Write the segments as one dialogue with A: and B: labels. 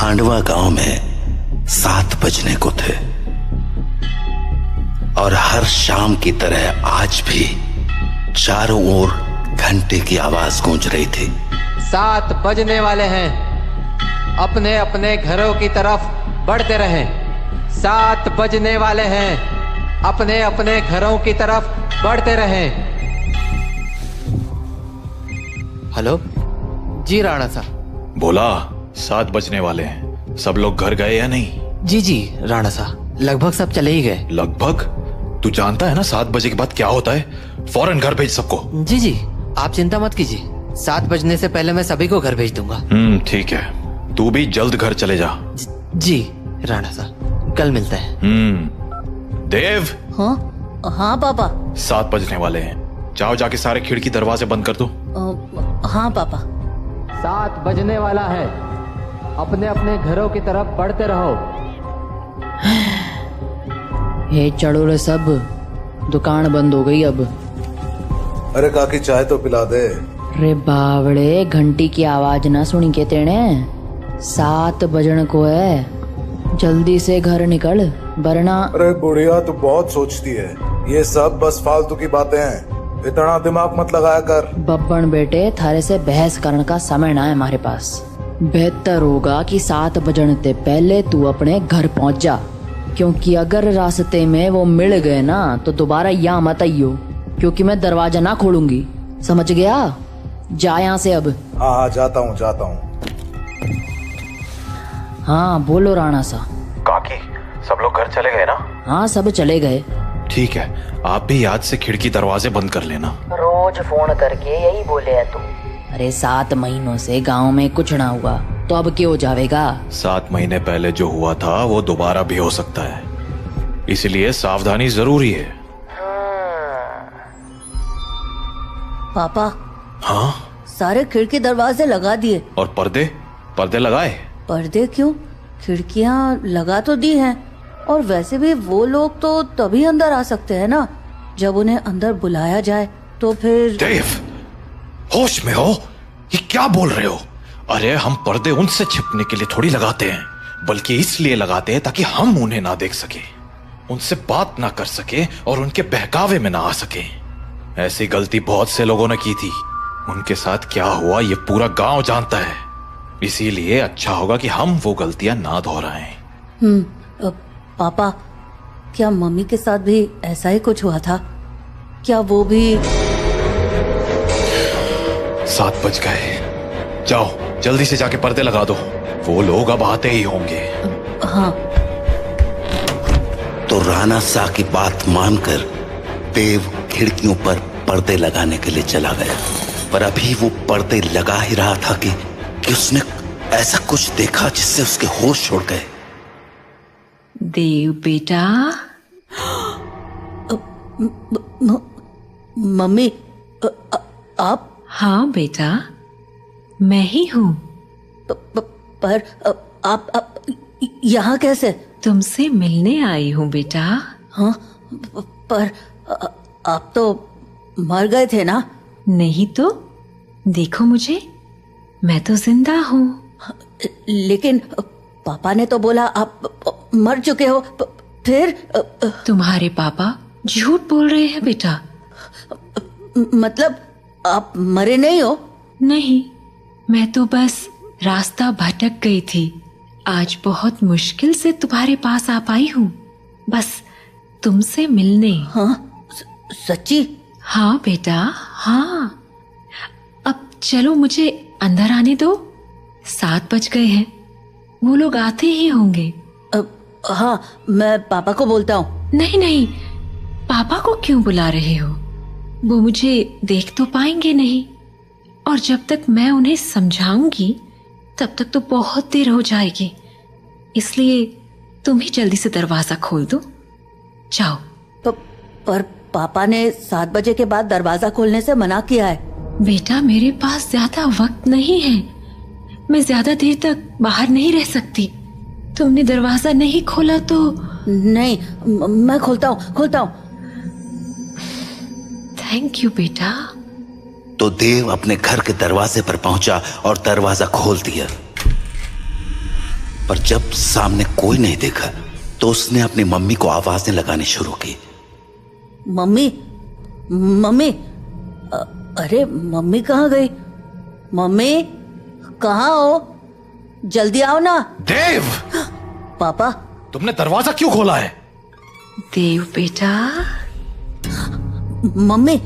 A: खांडवा गांव में 7 बजने को थे और हर शाम की तरह आज भी चारों ओर घंटे की आवाज गूंज रही थी।
B: 7 बजने वाले हैं, अपने अपने घरों की तरफ बढ़ते रहें। 7 बजने वाले हैं, अपने अपने घरों की तरफ बढ़ते रहें। हेलो जी राणा साहब।
C: बोला 7 बजने वाले हैं, सब लोग घर गए या नहीं?
B: जी राणा साहब, लगभग सब चले ही गए।
C: लगभग? तू जानता है ना 7 बजे के बाद क्या होता है? फौरन घर भेज सबको।
B: जी आप चिंता मत कीजिए, 7 बजने से पहले मैं सभी को घर भेज दूंगा।
C: ठीक है, तू भी जल्द घर चले जा।
B: जी राणा साहब, कल मिलते हैं।
C: देव।
D: हाँ पापा।
C: 7 बजने वाले हैं, जाओ जाके सारे खिड़की दरवाजे बंद कर दो।
D: हाँ पापा।
B: 7 बजने वाला है, अपने अपने घरों की तरफ बढ़ते रहो।
D: हे चढ़ोले सब, दुकान बंद हो गई अब।
E: अरे काकी चाय तो पिला दे।
D: अरे बावड़े, घंटी की आवाज ना सुनी के तेने? 7 बजन को है, जल्दी से घर निकल वरना।
E: अरे बुढ़िया तू बहुत सोचती है, ये सब बस फालतू की बातें हैं, इतना दिमाग मत लगाया कर।
D: बब्बन बेटे, थारे से बहस करने का समय ना है हमारे पास। बेहतर होगा कि 7 बजने से पहले तू अपने घर पहुंच जा, क्योंकि अगर रास्ते में वो मिल गए ना तो दोबारा यहाँ मत आइयो, क्योंकि मैं दरवाजा ना खोलूंगी, समझ गया? जा यहाँ से अब।
E: हाँ जाता हूँ।
D: हाँ बोलो राणा सा।
C: काकी सब लोग घर चले गए ना?
D: हाँ सब चले गए।
C: ठीक है, आप भी याद से खिड़की दरवाजे बंद कर लेना।
D: रोज फोन करके यही बोले है तू। अरे 7 महीनों से गांव में कुछ ना हुआ तो अब क्यों जावेगा?
C: 7 महीने पहले जो हुआ था वो दोबारा भी हो सकता है, इसलिए सावधानी जरूरी है।
D: पापा।
C: हाँ?
D: सारे खिड़की दरवाजे लगा दिए।
C: और पर्दे लगाए?
D: पर्दे क्यों? खिड़कियां लगा तो दी हैं, और वैसे भी वो लोग तो तभी अंदर आ सकते हैं ना जब उन्हें अंदर बुलाया जाए, तो फिर।
C: देव, होश में हो? ये क्या बोल रहे हो? अरे हम पर्दे उनसे छिपने के लिए थोड़ी लगाते हैं, बल्कि इसलिए लगाते हैं ताकि हम उन्हें ना देख सके, उनसे बात ना कर सके और उनके बहकावे में ना आ सके। ऐसी गलती बहुत से लोगों ने की थी, उनके साथ क्या हुआ ये पूरा गांव जानता है, इसीलिए अच्छा होगा कि हम वो गलतियां ना दोहराएं।
D: पापा, क्या मम्मी के साथ भी ऐसा ही कुछ हुआ था? क्या वो भी?
C: 7 बज गए, जाओ जल्दी से जाके पर्दे लगा दो, वो लोग अब आते ही होंगे।
D: हाँ।
A: तो राणा साह की बात मानकर देव खिड़कियों पर पर्दे लगाने के लिए चला गया, पर अभी वो पर्दे लगा ही रहा था कि उसने ऐसा कुछ देखा जिससे उसके होश उड़ गए।
F: देव बेटा।
D: मम्मी, आप?
F: हाँ बेटा, मैं ही हूँ।
D: पर आप यहाँ कैसे?
F: तुमसे मिलने आई हूँ बेटा।
D: हाँ, पर आप तो मर गए थे ना?
F: नहीं तो, देखो मुझे, मैं तो जिंदा हूँ।
D: लेकिन पापा ने तो बोला आप मर चुके हो। फिर?
F: तुम्हारे पापा झूठ बोल रहे हैं बेटा।
D: मतलब आप मरे नहीं हो?
F: नहीं, मैं तो बस रास्ता भटक गई थी, आज बहुत मुश्किल से तुम्हारे पास आ पाई हूँ, बस तुमसे मिलने।
D: हाँ? सच्ची?
F: हाँ बेटा, हाँ। अब चलो मुझे अंदर आने दो, 7 बज गए हैं, वो लोग आते ही होंगे।
D: हाँ, मैं पापा को बोलता हूँ।
F: नहीं, पापा को क्यों बुला रहे हो? वो मुझे देख तो पाएंगे नहीं, और जब तक मैं उन्हें समझाऊंगी तब तक तो बहुत देर हो जाएगी, इसलिए तुम ही जल्दी से दरवाजा खोल दो, जाओ।
D: पर पापा ने 7 बजे के बाद दरवाजा खोलने से मना किया है।
F: बेटा, मेरे पास ज्यादा वक्त नहीं है, मैं ज्यादा देर तक बाहर नहीं रह सकती। तुमने दरवाजा नहीं खोला तो?
D: नहीं, मैं खोलता हूँ।
F: थैंक यू बेटा।
A: तो देव अपने घर के दरवाजे पर पहुंचा और दरवाजा खोल दिया। पर जब सामने कोई नहीं देखा तो उसने अपनी मम्मी को आवाजें लगानी शुरू की।
G: मम्मी, मम्मी, अरे मम्मी कहाँ गई? मम्मी कहाँ हो? जल्दी आओ ना।
C: देव!
G: पापा,
C: तुमने दरवाजा क्यों खोला है?
F: देव बेटा।
G: मम्मी।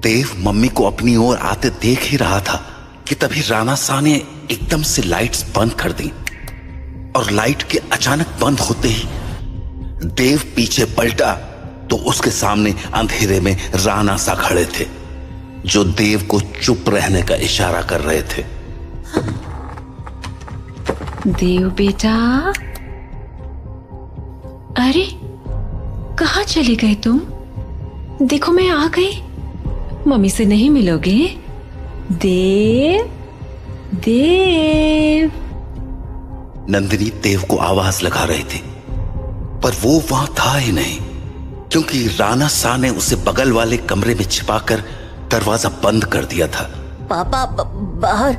A: देव मम्मी को अपनी ओर आते देख ही रहा था कि तभी राणा सा ने एकदम से लाइट्स बंद कर दी और लाइट के अचानक बंद होते ही देव पीछे पलटा तो उसके सामने अंधेरे में राणा सा खड़े थे, जो देव को चुप रहने का इशारा कर रहे थे।
F: देव बेटा, अरे कहाँ चले गए तुम? देखो मैं आ गई। मम्मी से नहीं मिलोगे? देव, देव।
A: नंदिनी देव को आवाज लगा रही थी पर वो वहां था ही नहीं, क्योंकि राणा सा ने उसे बगल वाले कमरे में छिपाकर दरवाजा बंद कर दिया था।
G: पापा बाहर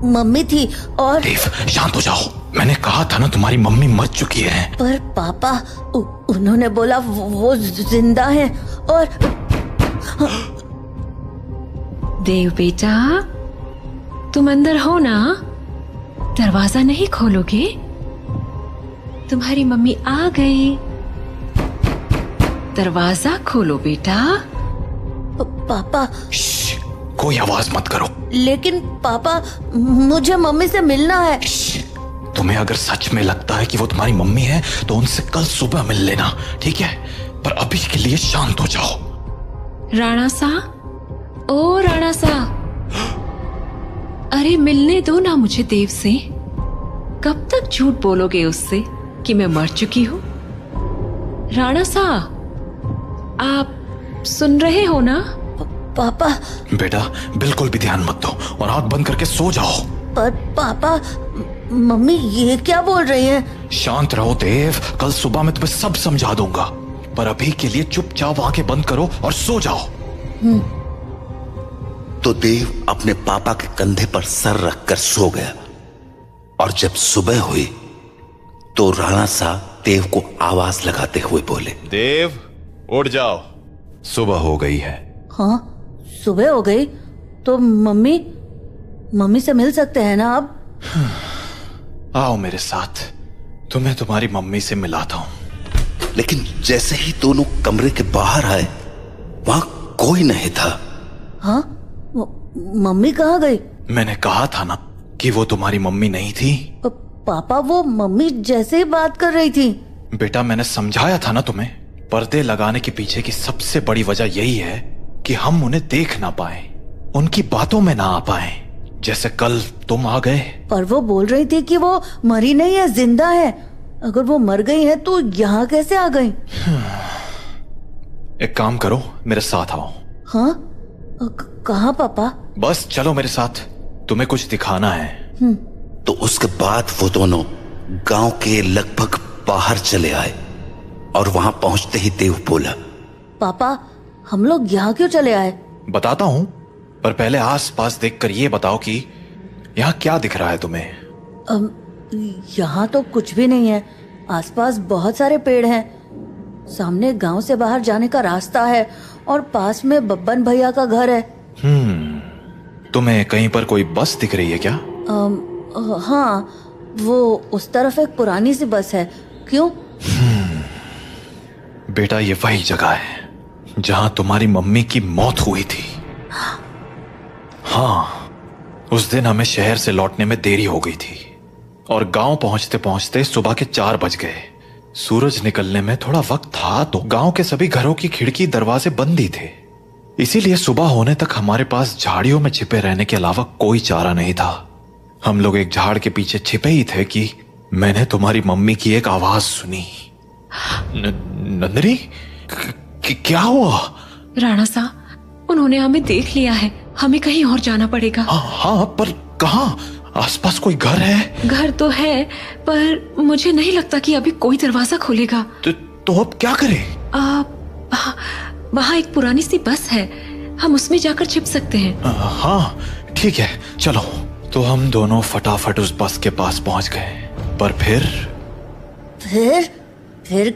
G: मम्मी थी और
C: देव शांत हो जाओ, मैंने कहा था ना तुम्हारी मम्मी मर चुकी है।
G: पर पापा उन्होंने बोला वो जिंदा है और
F: देव बेटा, तुम अंदर हो ना? दरवाजा नहीं खोलोगे? तुम्हारी मम्मी आ गई। दरवाजा खोलो बेटा।
G: पापा।
C: कोई आवाज मत करो।
G: लेकिन पापा, मुझे मम्मी से मिलना है।
C: तुम्हें अगर सच में लगता है कि वो तुम्हारी मम्मी है तो उनसे कल सुबह मिल लेना, ठीक है? पर अभी के लिए शांत हो जाओ।
F: राणा सा, ओ राणा सा, अरे मिलने दो ना मुझे देव से। कब तक झूठ बोलोगे उससे कि मैं मर चुकी हूं? राणा सा, आप सुन रहे हो ना?
G: पापा।
C: बेटा बिल्कुल भी ध्यान मत दो और आंख बंद करके सो जाओ।
G: पर पापा, मम्मी ये क्या बोल रही हैं?
C: शांत रहो देव, कल सुबह मैं तुम्हें सब समझा दूंगा, पर अभी के लिए चुपचाप आंखें बंद करो और सो जाओ।
A: तो देव अपने पापा के कंधे पर सर रखकर सो गया और जब सुबह हुई तो राणा सा देव को आवाज लगाते हुए बोले,
H: देव उठ जाओ, सुबह हो गई है।
G: हाँ, सुबह हो गई तो मम्मी से मिल सकते हैं ना अब?
C: आओ मेरे साथ, तुम्हें तुम्हारी मम्मी से मिलाता हूं।
A: लेकिन जैसे ही दोनों कमरे के बाहर आए वहां कोई नहीं था।
G: हाँ, मम्मी कहाँ गई?
C: मैंने कहा था ना कि वो तुम्हारी मम्मी नहीं थी।
G: पापा, वो मम्मी जैसे ही बात कर रही थी।
C: बेटा मैंने समझाया था ना तुम्हें, पर्दे लगाने के पीछे की सबसे बड़ी वजह यही है कि हम उन्हें देख ना पाए, उनकी बातों में ना आ पाए, जैसे कल तुम आ गए। पर
G: वो बोल रही थी कि वो मरी नहीं है, जिंदा है। अगर वो मर गई है तो यहाँ कैसे आ गई?
C: एक काम करो, मेरे साथ आओ।
G: हाँ? कहाँ पापा?
C: बस चलो मेरे साथ, तुम्हें कुछ दिखाना है।
A: तो उसके बाद वो दोनों गांव के लगभग बाहर चले आए और वहां पहुंचते ही देव बोला,
G: पापा हम लोग यहाँ क्यों चले आए?
C: बताता हूँ, पर पहले आस पास देखकर ये बताओ कि यहाँ क्या दिख रहा है तुम्हें?
G: यहाँ तो कुछ भी नहीं है। आसपास बहुत सारे पेड़ हैं, सामने गांव से बाहर जाने का रास्ता है और पास में बब्बन भैया का घर है।
C: तुम्हें कहीं पर कोई बस दिख रही है क्या?
G: हाँ, वो उस तरफ एक पुरानी सी बस है। क्यों?
C: बेटा ये वही जगह है जहां तुम्हारी मम्मी की मौत हुई थी। हाँ, उस दिन हमें शहर से लौटने में देरी हो गई थी और गांव पहुंचते पहुंचते सुबह के 4 बज गए। सूरज निकलने में थोड़ा वक्त था तो गांव के सभी घरों की खिड़की दरवाजे बंद ही थे, इसीलिए सुबह होने तक हमारे पास झाड़ियों में छिपे रहने के अलावा कोई चारा नहीं था। हम लोग एक झाड़ के पीछे छिपे ही थे कि मैंने तुम्हारी मम्मी की एक आवाज सुनी। नंदिनी, क्या हुआ?
F: राणा सा, उन्होंने हमें देख लिया है, हमें कहीं और जाना पड़ेगा।
C: हाँ, पर कहाँ? आसपास कोई घर है?
F: घर तो है, पर मुझे नहीं लगता कि अभी कोई दरवाजा खोलेगा।
C: तो अब क्या करें?
F: वहाँ एक पुरानी सी बस है, हम उसमें जाकर छिप सकते हैं।
C: हाँ ठीक है, चलो। तो हम दोनों फटाफट उस बस के पास पहुंच गए। पर
G: फिर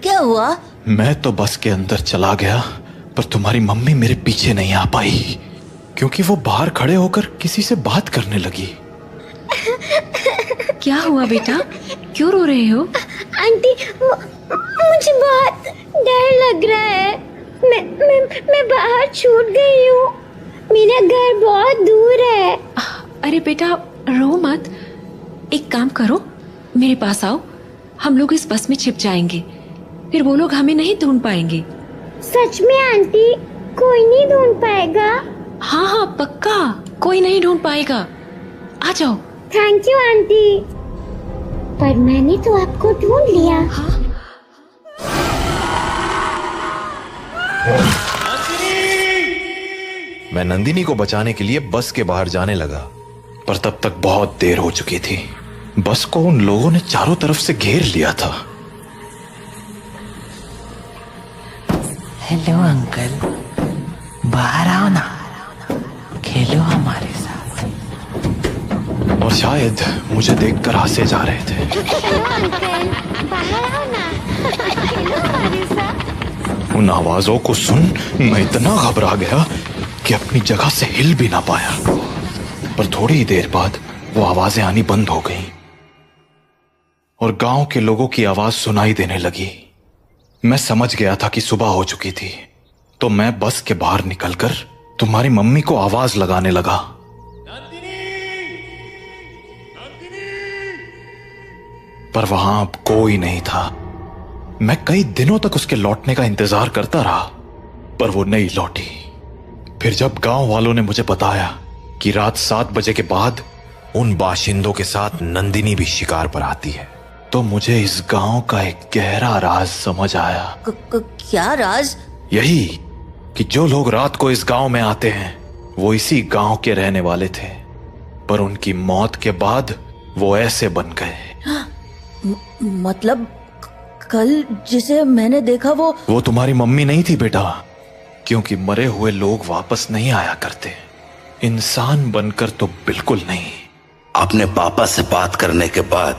G: क्या हुआ?
C: मैं तो बस के अंदर चला गया, पर तुम्हारी मम्मी मेरे पीछे नहीं आ पाई, क्योंकि वो बाहर खड़े होकर किसी से बात करने लगी।
F: क्या हुआ बेटा, क्यों रो रहे हो?
I: आंटी, मुझे बहुत डर लग रहा है। मैं बाहर छूट गई हूँ। मेरा घर बहुत दूर है।
F: अरे बेटा रो मत, एक काम करो, मेरे पास आओ, हम लोग इस बस में छिप जाएंगे, फिर वो लोग हमें नहीं ढूंढ पाएंगे।
I: सच में आंटी? कोई नहीं ढूंढ पाएगा?
F: हाँ हाँ पक्का, कोई नहीं ढूंढ पाएगा। आ जाओ।
I: Thank you aunty. पर मैंने तो आपको ढूंढ लिया।
F: हाँ?
H: मैं नंदिनी को बचाने के लिए बस के बाहर जाने लगा,
C: पर तब तक बहुत देर हो चुकी थी। बस को उन लोगों ने चारों तरफ से घेर लिया था।
J: हेलो अंकल, बाहर आओ ना, खेलो हमारे साथ।
C: और शायद मुझे देखकर हंसे जा रहे थे।
I: हेलो अंकल, बाहर आओ ना, खेलो हमारे साथ।
C: उन आवाजों को सुन मैं इतना घबरा गया कि अपनी जगह से हिल भी ना पाया। पर थोड़ी ही देर बाद वो आवाजें आनी बंद हो गईं और गांव के लोगों की आवाज सुनाई देने लगी। मैं समझ गया था कि सुबह हो चुकी थी, तो मैं बस के बाहर निकलकर तुम्हारी मम्मी को आवाज लगाने लगा। पर वहां अब कोई नहीं था। मैं कई दिनों तक उसके लौटने का इंतजार करता रहा, पर वो नहीं लौटी। फिर जब गांव वालों ने मुझे बताया कि रात 7 बजे के बाद
H: उन बाशिंदों के साथ नंदिनी भी शिकार पर आती है,
C: तो मुझे इस गांव का एक गहरा राज समझ आया।
G: क्या राज?
C: यही कि जो लोग रात को इस गांव में आते हैं वो इसी गांव के रहने वाले थे, पर उनकी मौत के बाद वो ऐसे बन गए।
G: मतलब कल जिसे मैंने देखा वो
C: तुम्हारी मम्मी नहीं थी बेटा, क्योंकि मरे हुए लोग वापस नहीं आया करते, इंसान बनकर तो बिल्कुल नहीं।
A: अपने पापा से बात करने के बाद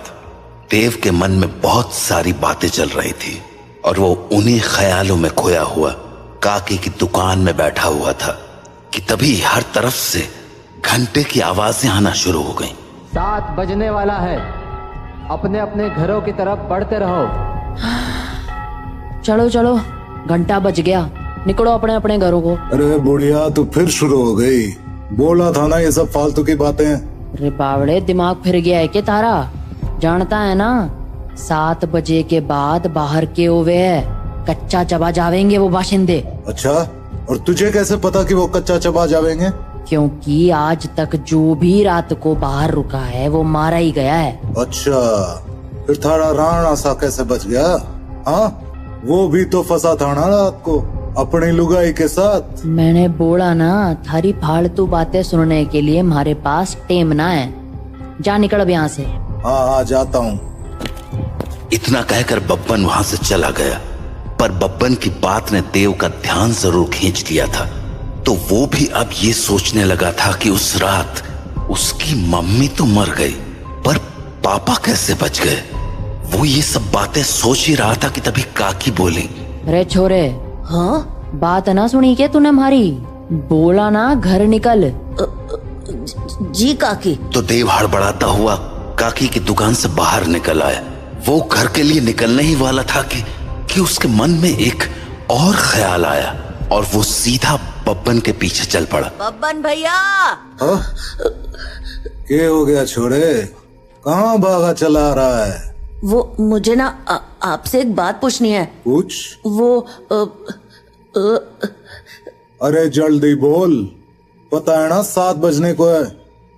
A: देव के मन में बहुत सारी बातें चल रही थी और वो उन्हीं ख्यालों में खोया हुआ काकी की दुकान में बैठा हुआ था कि तभी हर तरफ से घंटे की आवाजें आना शुरू हो गईं।
B: 7 बजने वाला है, अपने अपने घरों की तरफ बढ़ते रहो।
D: चलो चलो, घंटा बज गया, निकलो अपने अपने घरों को।
E: अरे बुढ़िया, तू फिर शुरू हो गई। बोला था ना ये सब फालतू की बातें।
D: अरे बावड़े, दिमाग फिर गया है क्या तारा? जानता है ना 7 बजे के बाद बाहर के ओवे है, कच्चा चबा जावेंगे वो बाशिंदे।
E: अच्छा, और तुझे कैसे पता कि वो कच्चा चबा जावेंगे?
D: क्योंकि आज तक जो भी रात को बाहर रुका है वो मारा ही गया है।
E: अच्छा, फिर थारा राणा सा कैसे बच गया? हाँ, वो भी तो फंसा था ना रात को अपनी लुगाई के साथ।
D: मैंने बोला ना, थारी फालतू बातें सुनने के लिए हमारे पास टेम ना है। जा निकल अब यहाँ से।
E: हाँ जाता हूँ।
A: इतना कहकर बब्बन वहां से चला गया, पर बब्बन की बात ने देव का ध्यान जरूर खींच लिया था। तो वो भी अब ये सोचने लगा था कि उस रात उसकी मम्मी तो मर गई, पर पापा कैसे बच गए। वो ये सब बातें सोच ही रहा था कि तभी काकी बोली,
D: अरे छोरे,
G: हाँ
D: बात ना सुनी क्या तूने हमारी? बोला ना घर निकल।
G: जी काकी।
A: तो देव हड़बड़ाता हुआ काकी की दुकान से बाहर निकल आया। वो घर के लिए निकलने ही वाला था कि उसके मन में एक और ख्याल आया और वो सीधा बब्बन के पीछे चल पड़ा।
G: बब्बन भैया!
E: क्या हो गया छोरे, कहाँ भागा चला रहा है?
G: वो मुझे ना आपसे एक बात पूछनी है।
E: पूछ।
G: वो
E: अरे जल्दी बोल, पता है ना 7 बजने को है।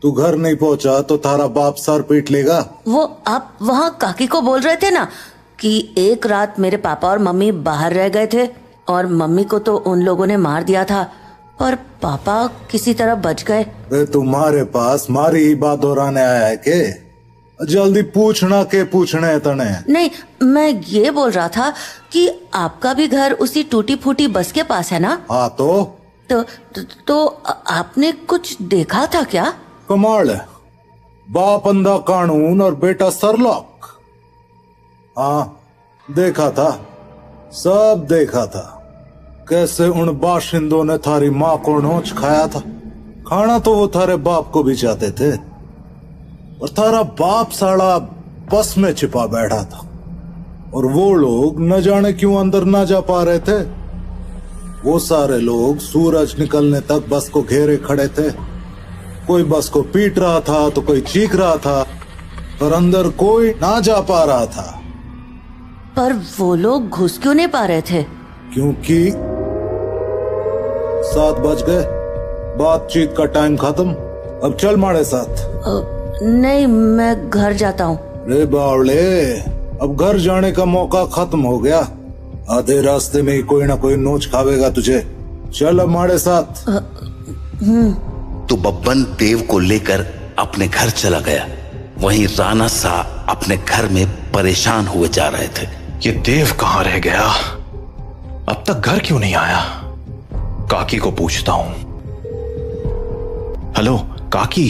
E: तू घर नहीं पहुंचा तो थारा बाप सर पीट लेगा। वो
G: आप वहाँ काकी को बोल रहे थे ना कि एक रात मेरे पापा और मम्मी बाहर रह गए थे और मम्मी को तो उन लोगों ने मार दिया था, पर पापा किसी तरह बच गए।
E: तुम्हारे पास मारी ही बात दोहराने आया है के? जल्दी पूछना के पूछने है तने।
G: नहीं, मैं ये बोल रहा था कि आपका भी घर उसी टूटी फूटी बस के पास है ना?
E: हाँ तो
G: आपने कुछ देखा था क्या?
E: कमाल है, बाप अंधा कानून और बेटा सरलॉक। हाँ, देखा था, सब देखा था, कैसे उन बाशिंदों ने थारी माँ को नोच खाया था। खाना तो वो थारे बाप को भी चाहते थे, और थारा बाप साला बस में छिपा बैठा था, और वो लोग न जाने क्यों अंदर ना जा पा रहे थे। वो सारे लोग सूरज निकलने तक बस को घेरे खड़े थे। कोई बस को पीट रहा था तो कोई चीख रहा था, पर अंदर कोई ना जा पा रहा था।
G: पर वो लोग घुस क्यों नहीं पा रहे थे?
E: क्योंकि 7 बज गए, बातचीत का टाइम खत्म। अब चल हमारे साथ।
G: नहीं, मैं घर जाता हूँ।
E: रे बावले, अब घर जाने का मौका खत्म हो गया। आधे रास्ते में ही कोई ना कोई नोच खावेगा तुझे। चल अब हमारे साथ।
A: तो बब्बन देव को लेकर अपने घर चला गया। वहीं राणा सा अपने घर में परेशान हुए जा रहे थे।
C: ये देव कहाँ रह गया? अब तक घर क्यों नहीं आया? काकी को पूछता हूँ। हेलो काकी।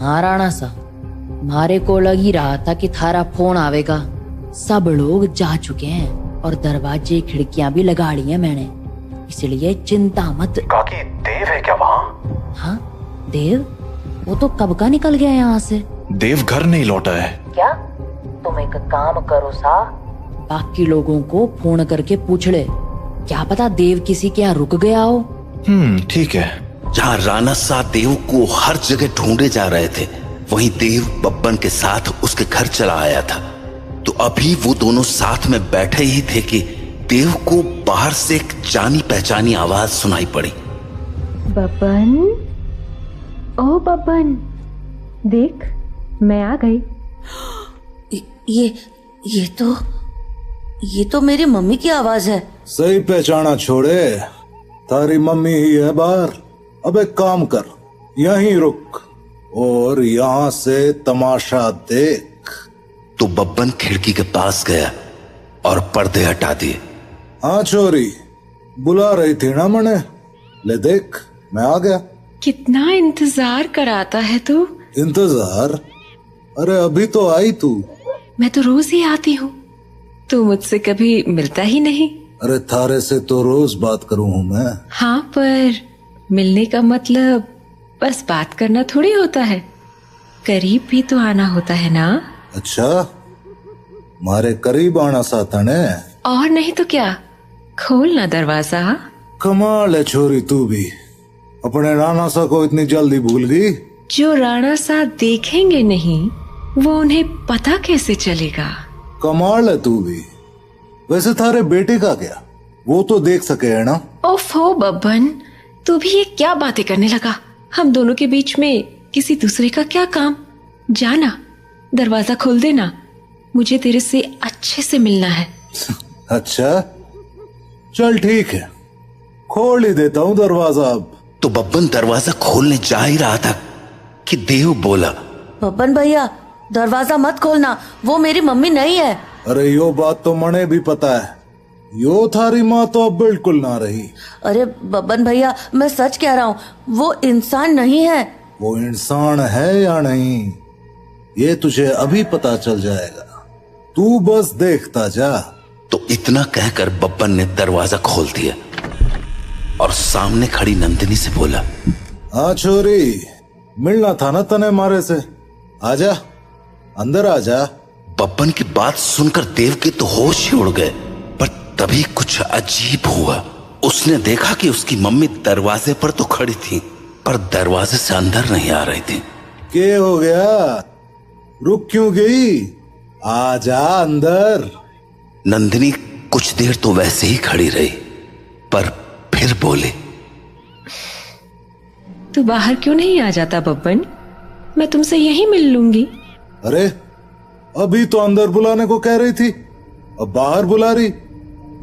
D: हाँ राणा सा, मारे को लग ही रहा था कि थारा फोन आवेगा। सब लोग जा चुके हैं और दरवाजे खिड़कियां भी लगा ली हैं मैंने, इसलिए चिंता मत।
C: काकी, देव है क्या वहाँ?
D: हाँ देव, वो तो कब का निकल गया यहाँ से।
C: देव घर नहीं लौटा है
D: क्या? तुम एक काम करो सा, बाकी लोगों को फोन करके पूछ ले, क्या पता देव किसी के यहाँ रुक गया हो।
C: ठीक है।
A: जहाँ राणा सा देव को हर जगह ढूंढे जा रहे थे, वहीं देव बब्बन के साथ उसके घर चला आया था। तो अभी वो दोनों साथ में बैठे ही थे कि देव को बाहर से एक जानी पहचानी आवाज सुनाई पड़ी।
K: बब्बन, ओ बब्बन, देख मैं आ गई।
G: ये तो मेरी मम्मी की आवाज है।
E: सही पहचाना छोड़े, तारी मम्मी ही है बाहर। अब एक काम कर, यहीं रुक और यहाँ से तमाशा देख।
A: तो बब्बन खिड़की के पास गया और पर्दे हटा दिए।
E: हाँ छोरी, बुला रही थी ना मने, ले देख मैं आ गया।
F: कितना इंतजार कराता है तू।
E: इंतजार? अरे अभी तो आई तू।
F: मैं तो रोज ही आती हूँ, तू मुझसे कभी मिलता ही नहीं।
E: अरे थारे से तो रोज बात करूँ हूँ मैं।
F: हाँ, पर मिलने का मतलब बस बात करना थोड़ी होता है, करीब भी तो आना होता है ना।
E: अच्छा, मारे करीब आना साथा ने।
F: और नहीं तो क्या, खोल ना दरवाजा।
E: कमाल है छोरी, तू भी अपने राणा सा को इतनी जल्दी भूल गई।
F: जो राणा सा देखेंगे नहीं, वो उन्हें पता कैसे चलेगा।
E: कमाल है तू भी। वैसे थारे बेटे का क्या, वो तो देख सके है ना।
F: ओफो बब्बन, तू भी ये क्या बातें करने लगा। हम दोनों के बीच में किसी दूसरे का क्या काम। जाना, दरवाजा खोल देना, मुझे तेरे से अच्छे से मिलना है।
E: अच्छा चल ठीक है, खोल ही देता हूँ दरवाजा अब।
A: तो बब्बन दरवाजा खोलने जा ही रहा था कि देव बोला,
G: बब्बन भैया दरवाजा मत खोलना, वो मेरी मम्मी नहीं है।
E: अरे यो बात तो मने भी पता है, यो थारी माँ तो अब बिल्कुल ना रही।
G: अरे बब्बन भैया, मैं सच कह रहा हूँ, वो इंसान नहीं है।
E: वो इंसान है या नहीं, ये तुझे अभी पता चल जाएगा, तू बस देखता जा।
A: तो इतना कहकर बब्बन ने दरवाजा खोल दिया और सामने खड़ी नंदिनी से बोला,
E: हाँ छोरी, मिलना था ना तने मारे से, आजा अंदर आजा।
A: बब्बन की बात सुनकर देव के तो होश ही उड़ गए, पर तभी कुछ अजीब हुआ। उसने देखा कि उसकी मम्मी दरवाजे पर तो खड़ी थी, पर दरवाजे से अंदर नहीं आ रही थी।
E: क्या हो गया, रुक क्यों गई, आजा अंदर।
A: नंदिनी कुछ देर तो वैसे ही खड़ी रही, पर फिर बोले,
F: तू बाहर क्यों नहीं आ जाता बब्बन, मैं तुमसे यहीं मिल लूंगी।
E: अरे अभी तो अंदर बुलाने को कह रही थी, अब बाहर बुला रही।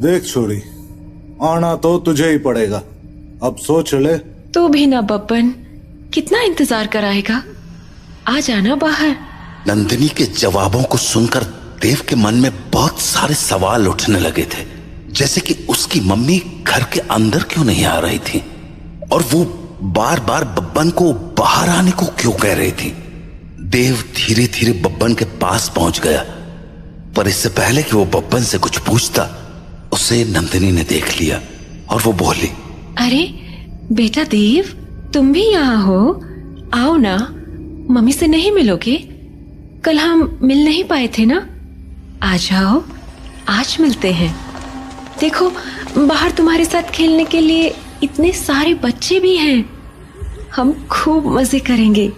E: देख छोरी, आना तो तुझे ही पड़ेगा, अब सोच ले।
F: तू भी ना बब्बन, कितना इंतजार कराएगा, आ जाना बाहर।
A: नंदिनी के जवाबों को सुनकर देव के मन में बहुत सारे सवाल उठने लगे थे, जैसे कि उसकी मम्मी घर के अंदर क्यों नहीं आ रही थी, और वो बार बार बब्बन को बाहर आने को क्यों कह रही थी। देव धीरे धीरे बब्बन के पास पहुंच गया, पर इससे पहले कि वो बब्बन से कुछ पूछता, उसे नंदिनी ने देख लिया और वो बोली,
F: अरे बेटा देव, तुम भी यहाँ हो? आओ ना, मम्मी से नहीं मिलोगे? कल हम मिल नहीं पाए थे ना? आ जाओ, आज मिलते हैं। देखो, बाहर तुम्हारे साथ खेलने के लिए इतने सारे बच्चे भी हैं। हम खूब मजे करेंगे।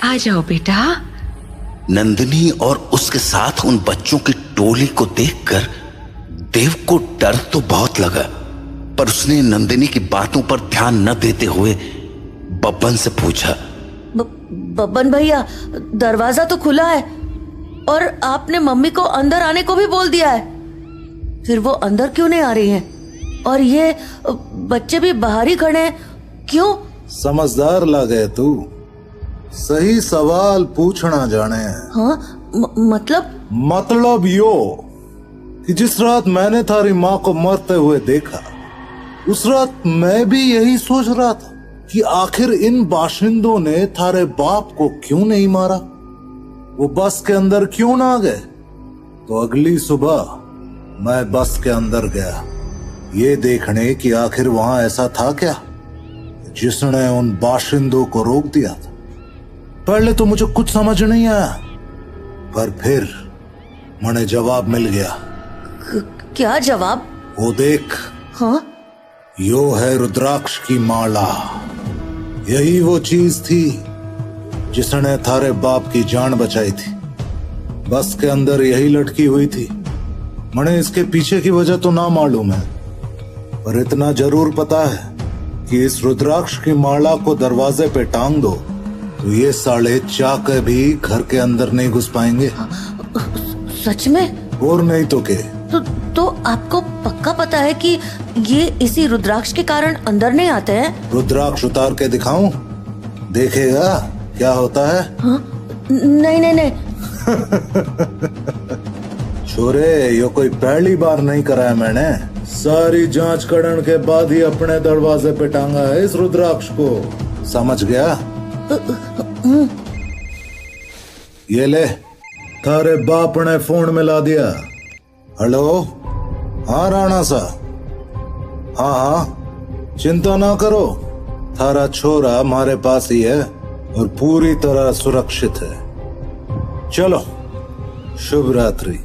F: आ जाओ बेटा।
A: नंदिनी और उसके साथ उन बच्चों की टोली को देखकर देव को डर तो बहुत लगा, पर उसने नंदिनी की बातों पर ध्यान न देते हुए बब्बन से पूछा,
G: बब्बन भैया, दरवाजा तो खुला है और आपने मम्मी को अंदर आने को भी बोल दिया है, फिर वो अंदर क्यों नहीं आ रही हैं? और ये बच्चे भी बाहर ही खड़े हैं, क्यों?
E: समझदार लगे तू, सही सवाल पूछना जाने।
G: हाँ,
E: मतलब यो कि जिस रात मैंने थारी माँ को मरते हुए देखा, उस रात मैं भी यही सोच रहा था कि आखिर इन बाशिंदों ने थारे बाप को क्यों नहीं मारा, वो बस के अंदर क्यों ना गए। तो अगली सुबह मैं बस के अंदर गया, ये देखने कि आखिर वहां ऐसा था क्या जिसने उन बाशिंदों को रोक दिया था। पहले तो मुझे कुछ समझ नहीं आया, पर फिर मुझे जवाब मिल गया।
G: क्या जवाब?
E: वो देख।
G: हाँ?
E: यो है रुद्राक्ष की माला। यही वो चीज थी जिसने थारे बाप की जान बचाई थी। बस के अंदर यही लटकी हुई थी। मुझे इसके पीछे की वजह तो ना मालूम है, पर इतना जरूर पता है कि इस रुद्राक्ष की माला को दरवाजे पे टांग दो तो ये साले चाके भी घर के अंदर नहीं घुस पाएंगे।
G: सच में?
E: और नहीं तो के।
G: तो आपको पक्का पता है कि ये इसी रुद्राक्ष के कारण अंदर नहीं आते हैं?
E: रुद्राक्ष उतार के दिखाऊं? देखेगा क्या होता है?
G: हाँ? नहीं नहीं नहीं।
E: छोरे, यो कोई पहली बार नहीं कराया मैंने। सारी जांच करने के बाद ही अपने दरवाजे पे टांगा है इस रुद्राक्ष को, समझ गया? ये ले, थारे बाप ने फोन मिला दिया। हेलो, हाँ राणा सा, हाँ हाँ, चिंता ना करो, थारा छोरा हमारे पास ही है और पूरी तरह सुरक्षित है। चलो, शुभ रात्रि।